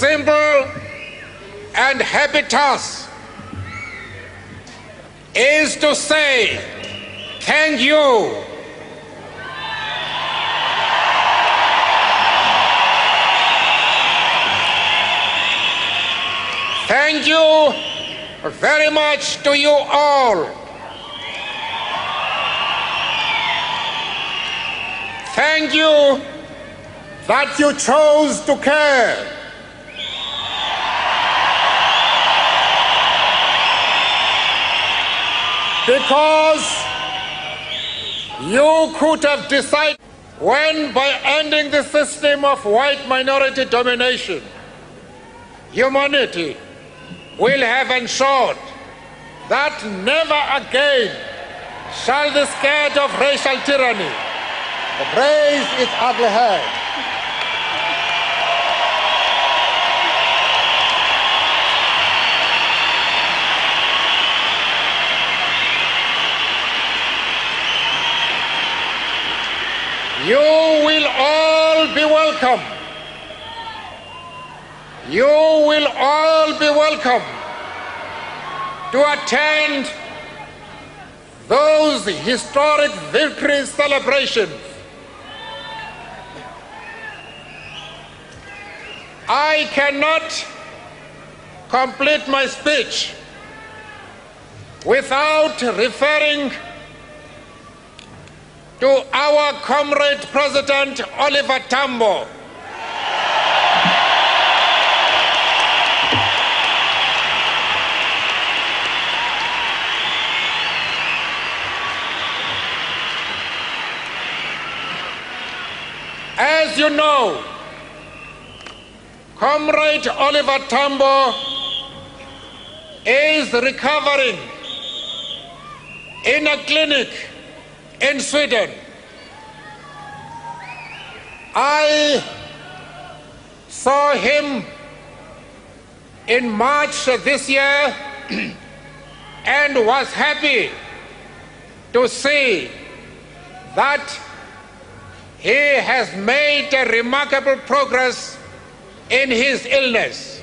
simple and happy task is to say thank you. Thank you very much to you all. Thank you that you chose to care. Because you could have decided when, by ending the system of white minority domination, humanity will have ensured that never again shall the scourge of racial tyranny raise its ugly head. You will all be welcome. You will all be welcome to attend those historic victory celebrations. I cannot complete my speech without referring to our comrade President Oliver Tambo. As you know, Comrade Oliver Tambo is recovering in a clinic in Sweden. I saw him in March this year and was happy to see that he has made a remarkable progress in his illness.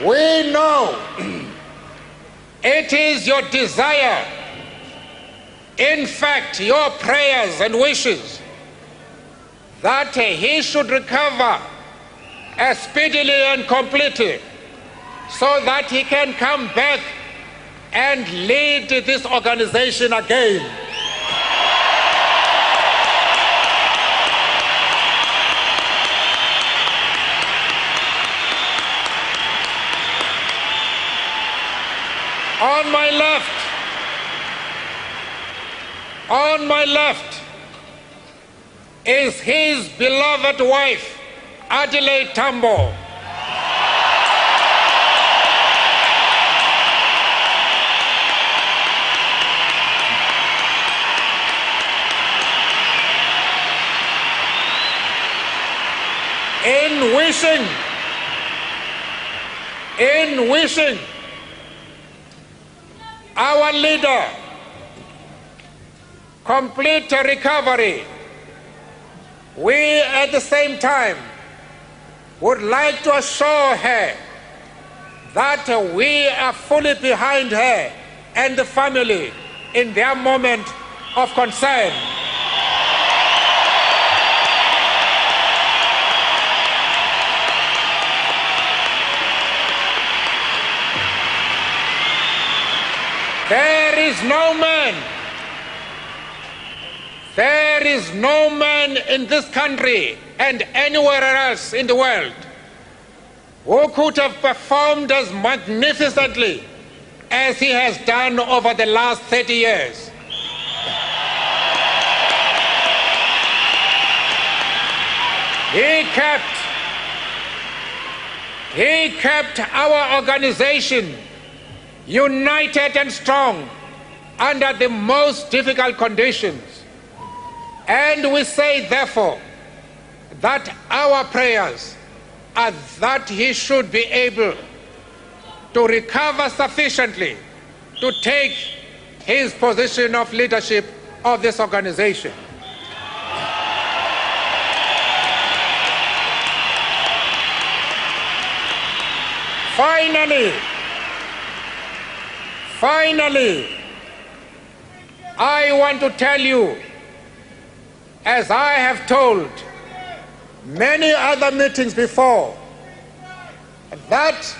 We know it is your desire, in fact your prayers and wishes, that he should recover as speedily and completely so that he can come back and lead this organization again. On my left is his beloved wife, Adelaide Tambo. In wishing our leader complete recovery, we at the same time would like to assure her that we are fully behind her and the family in their moment of concern. There is no man in this country and anywhere else in the world who could have performed as magnificently as he has done over the last 30 years. He kept our organization united and strong under the most difficult conditions. And we say, therefore, that our prayers are that he should be able to recover sufficiently to take his position of leadership of this organization. Finally, I want to tell you, as I have told many other meetings before, that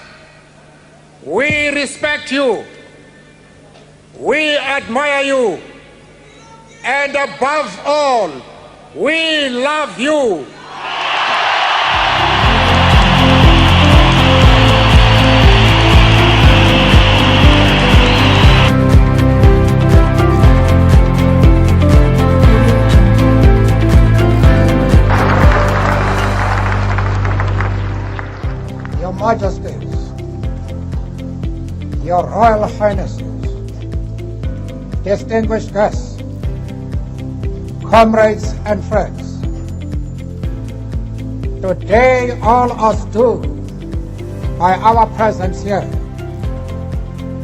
we respect you, we admire you, and above all, we love you. Your Majesties, Your Royal Highnesses, distinguished guests, comrades and friends, today all us do, by our presence here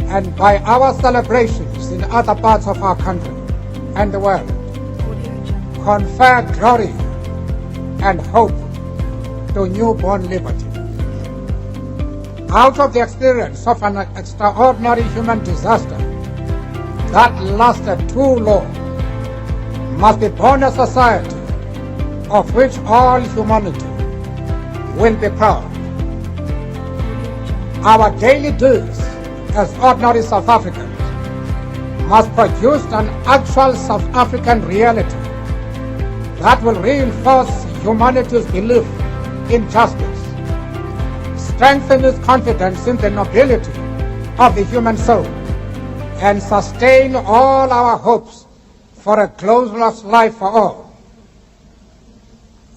and by our celebrations in other parts of our country and the world, confer glory and hope to newborn liberty. Out of the experience of an extraordinary human disaster that lasted too long, must be born a society of which all humanity will be proud. Our daily deeds as ordinary South Africans must produce an actual South African reality that will reinforce humanity's belief in justice, strengthen its confidence in the nobility of the human soul, and sustain all our hopes for a glorious life for all.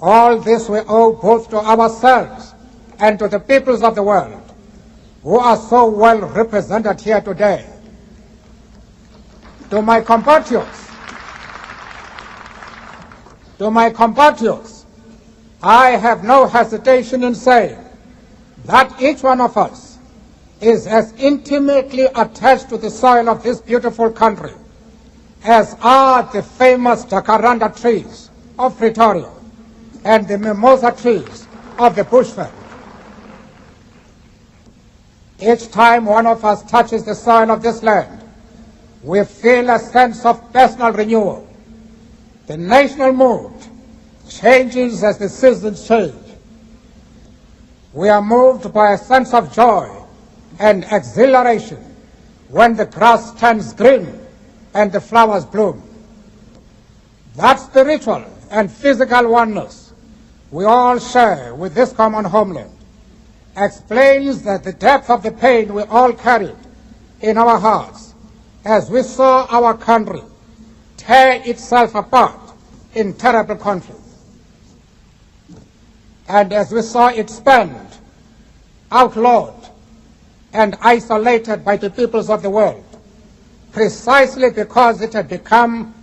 All this we owe both to ourselves and to the peoples of the world who are so well represented here today. To my compatriots, I have no hesitation in saying that each one of us is as intimately attached to the soil of this beautiful country as are the famous jacaranda trees of Pretoria and the mimosa trees of the bushveld. Each time one of us touches the soil of this land, we feel a sense of personal renewal. The national mood changes as the seasons change. We are moved by a sense of joy and exhilaration when the grass turns green and the flowers bloom. That spiritual and physical oneness we all share with this common homeland explains that the depth of the pain we all carried in our hearts as we saw our country tear itself apart in terrible conflict, and as we saw it spent, outlawed, and isolated by the peoples of the world, precisely because it had become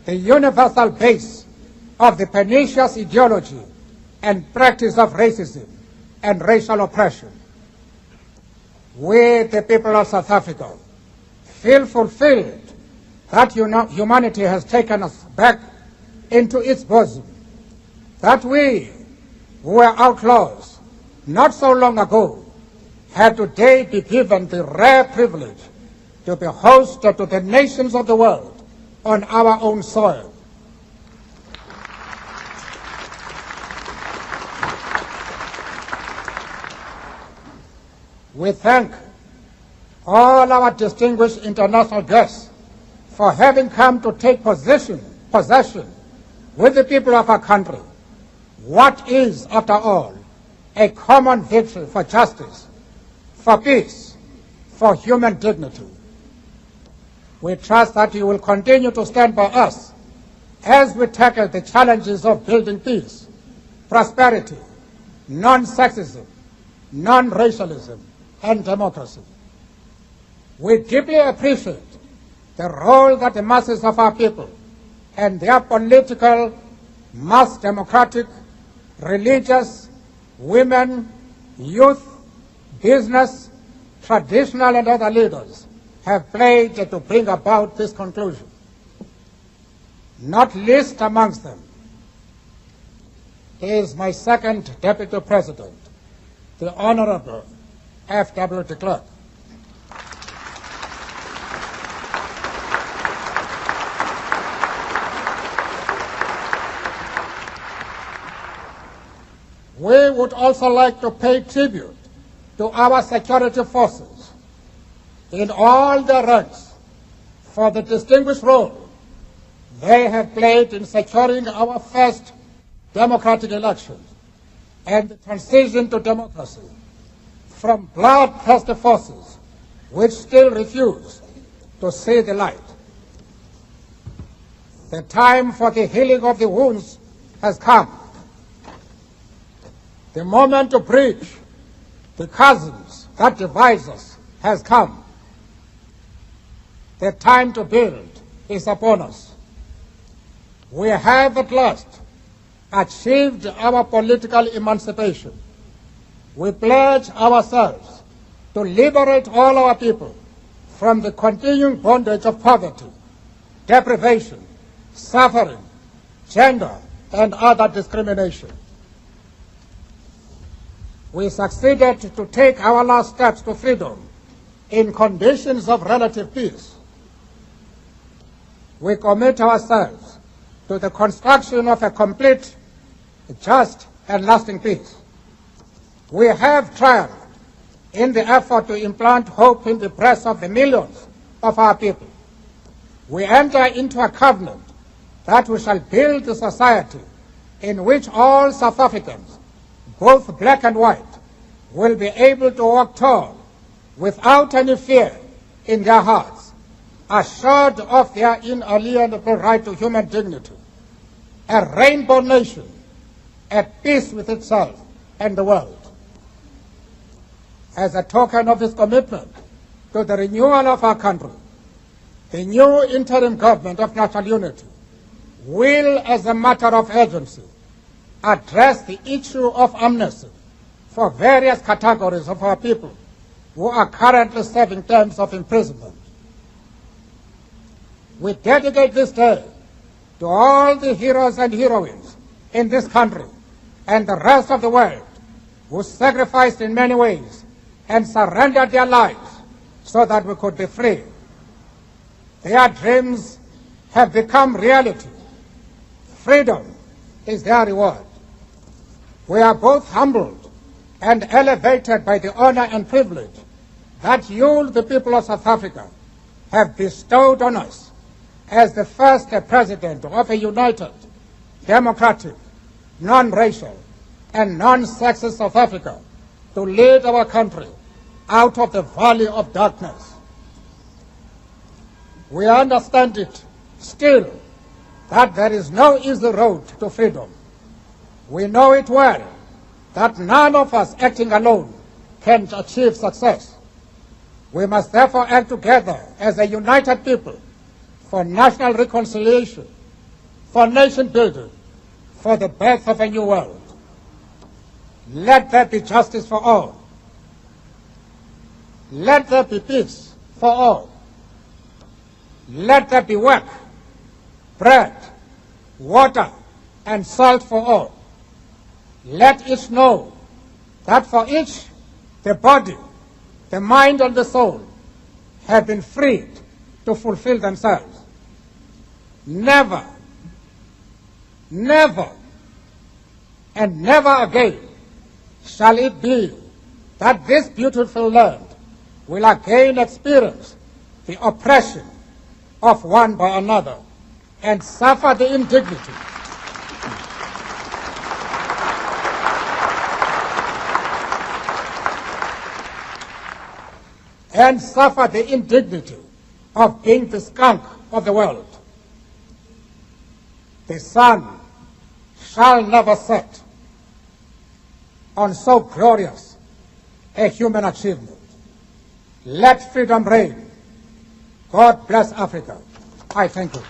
the universal base of the pernicious ideology and practice of racism and racial oppression. We, the people of South Africa, feel fulfilled that humanity has taken us back into its bosom, that we, who were outlaws not so long ago, have today been given the rare privilege to be hosted to the nations of the world on our own soil. We thank all our distinguished international guests for having come to take possession with the people of our country. What is, after all, a common victory for justice, for peace, for human dignity. We trust that you will continue to stand by us as we tackle the challenges of building peace, prosperity, non-sexism, non-racialism, and democracy. We deeply appreciate the role that the masses of our people and their political, mass democratic, religious, women, youth, business, traditional and other leaders have played to bring about this conclusion. Not least amongst them is my second Deputy President, the Honorable F.W. de Klerk. We would also like to pay tribute to our security forces in all their ranks for the distinguished role they have played in securing our first democratic elections and the transition to democracy from bloodthirsty forces which still refuse to see the light. The time for the healing of the wounds has come. The moment to bridge the chasms that divide us has come. The time to build is upon us. We have at last achieved our political emancipation. We pledge ourselves to liberate all our people from the continuing bondage of poverty, deprivation, suffering, gender, and other discrimination. We succeeded to take our last steps to freedom in conditions of relative peace. We commit ourselves to the construction of a complete, just, and lasting peace. We have triumphed in the effort to implant hope in the breasts of the millions of our people. We enter into a covenant that we shall build a society in which all South Africans, both black and white, will be able to walk tall without any fear in their hearts, assured of their inalienable right to human dignity, a rainbow nation at peace with itself and the world. As a token of this commitment to the renewal of our country, the new interim government of national unity will, as a matter of urgency, address the issue of amnesty for various categories of our people who are currently serving terms of imprisonment. We dedicate this day to all the heroes and heroines in this country and the rest of the world who sacrificed in many ways and surrendered their lives so that we could be free. Their dreams have become reality. Freedom is their reward. We are both humbled and elevated by the honor and privilege that you, the people of South Africa, have bestowed on us as the first president of a united, democratic, non-racial, and non-sexist South Africa to lead our country out of the valley of darkness. We understand it still that there is no easy road to freedom. We know it well that none of us acting alone can achieve success. We must therefore act together as a united people for national reconciliation, for nation building, for the birth of a new world. Let there be justice for all. Let there be peace for all. Let there be work, bread, water, and salt for all. Let each know that for each, the body, the mind, and the soul have been freed to fulfill themselves. Never, never, and never again shall it be that this beautiful land will again experience the oppression of one by another and suffer the indignity of being the skunk of the world. The sun shall never set on so glorious a human achievement. Let freedom reign. God bless Africa. I thank you.